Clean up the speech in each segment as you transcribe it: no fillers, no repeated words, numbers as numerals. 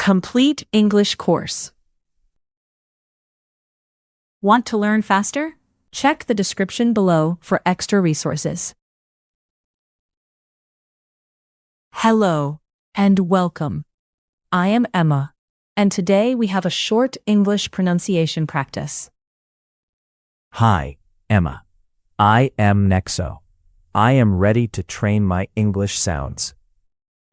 Complete English course. Want to learn faster? Check the description below for extra resources. Hello and welcome. I am Emma, and today we have a short English pronunciation practice. Hi, Emma. I am Nexo. I am ready to train my English sounds.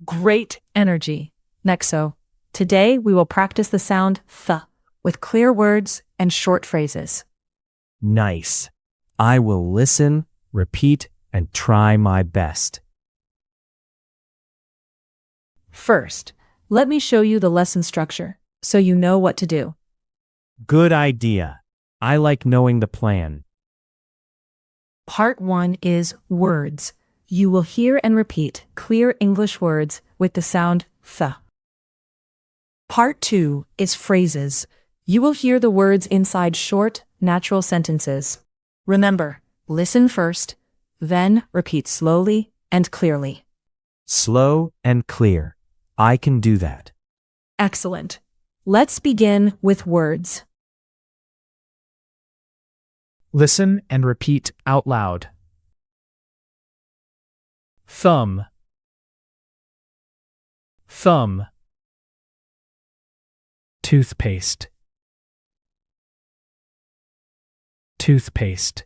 Great energy, Nexo. Today we will practice the sound th with clear words and short phrases. Nice. I will listen, repeat, and try my best. First, let me show you the lesson structure so you know what to do. Good idea. I like knowing the plan. Part 1 is words. You will hear and repeat clear English words with the sound th. Part 2 is phrases. You will hear the words inside short, natural sentences. Remember, listen first, then repeat slowly and clearly. Slow and clear. I can do that. Excellent. Let's begin with words. Listen and repeat out loud. Thumb, thumb. Toothpaste, toothpaste.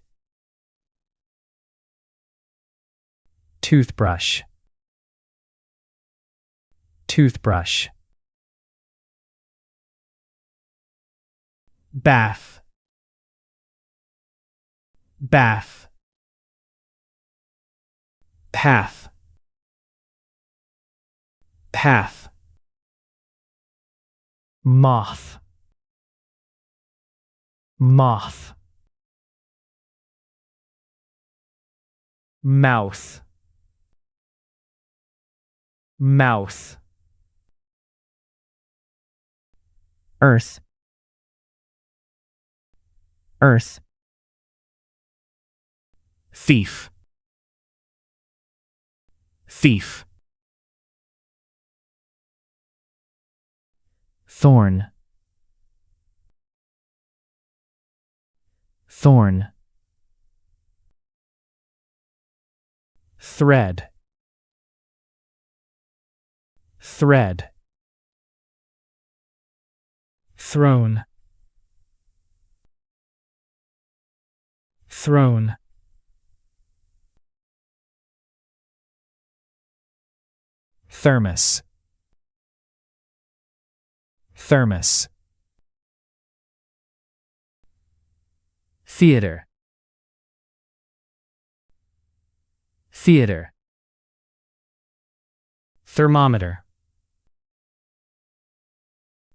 Toothbrush, toothbrush. Bath, bath. Path, path. Moth, moth. Mouth, mouth. Earth, earth. Thief, thief. Thorn, thorn. Thread, thread. Throne, throne. Thermos, thermos. Theater, theater. Thermometer,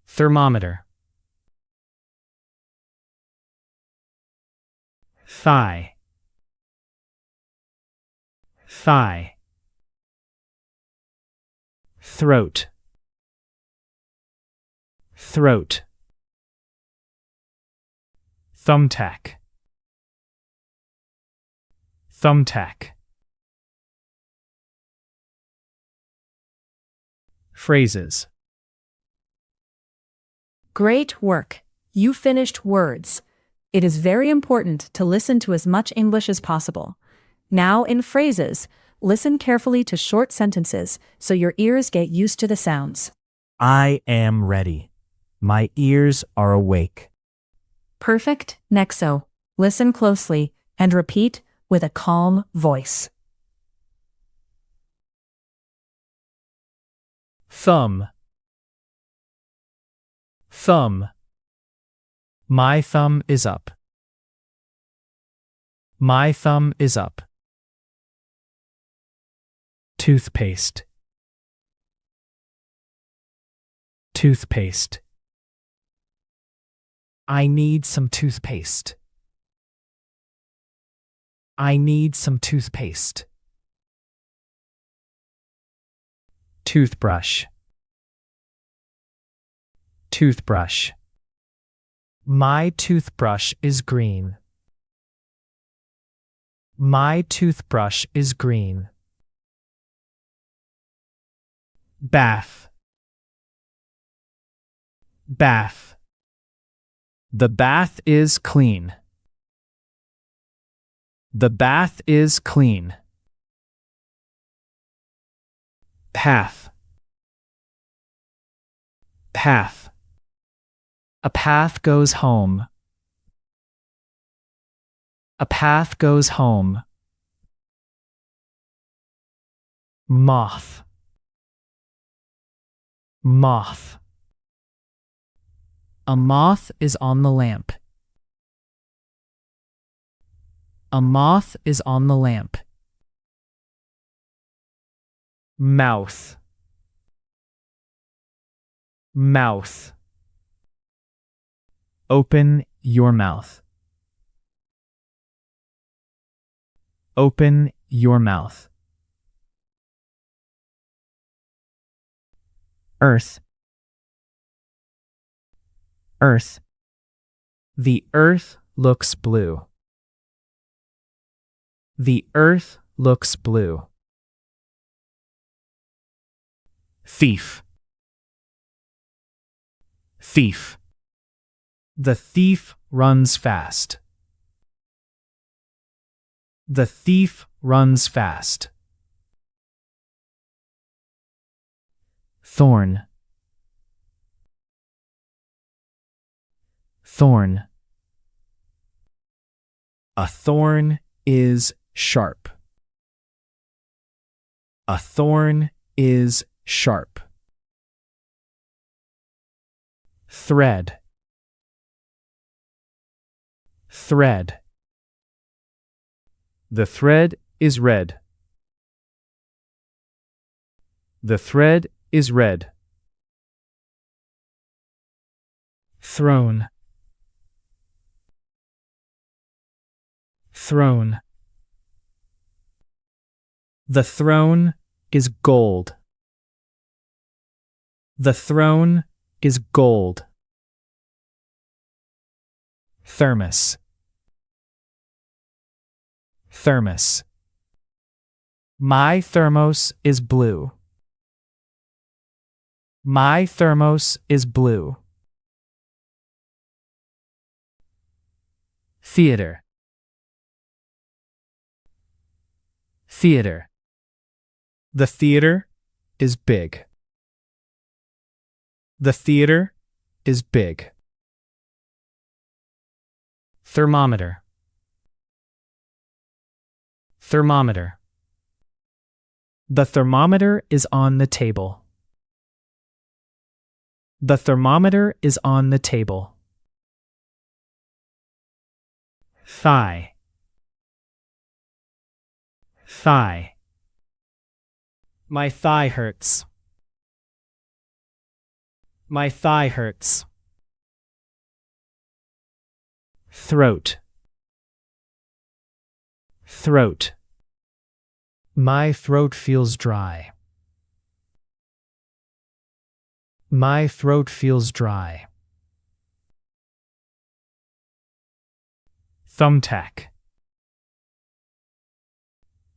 thermometer. Thigh, thigh. Throat, throat. Thumbtack, thumbtack. Phrases. Great work. You finished words. It is very important to listen to as much English as possible. Now in phrases, listen carefully to short sentences so your ears get used to the sounds. I am ready. My ears are awake. Perfect, Nexo. Listen closely and repeat with a calm voice. Thumb, thumb. My thumb is up. My thumb is up. Toothpaste, toothpaste. I need some toothpaste. I need some toothpaste. Toothbrush, toothbrush. My toothbrush is green. My toothbrush is green. Bath, Bath. The bath is clean. The bath is clean. Path. Path. A path goes home. A path goes home. Moth. Moth. A moth is on the lamp. A moth is on the lamp. Mouth. Mouth. Open your mouth. Open your mouth. Earth. Earth. The earth looks blue. The earth looks blue. Thief. Thief. The thief runs fast. The thief runs fast. Thorn. Thorn. A thorn is sharp. A thorn is sharp. Thread. Thread. The thread is red. The thread is red. Throne. Throne. The throne is gold. The throne is gold. Thermos. Thermos. My thermos is blue. My thermos is blue. Theater. Theater. The theater is big. The theater is big. Thermometer. Thermometer. The thermometer is on the table. The thermometer is on the table. Thigh. Thigh. My thigh hurts. My thigh hurts. Throat. Throat. My throat feels dry. My throat feels dry. Thumbtack.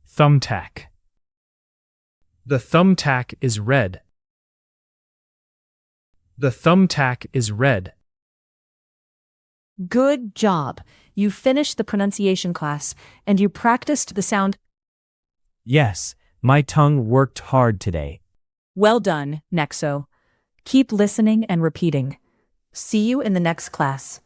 Thumbtack. The thumbtack is red. The thumbtack is red. Good job. You finished the pronunciation class and you practiced the sound. Yes, my tongue worked hard today. Well done, Nexo. Keep listening and repeating. See you in the next class.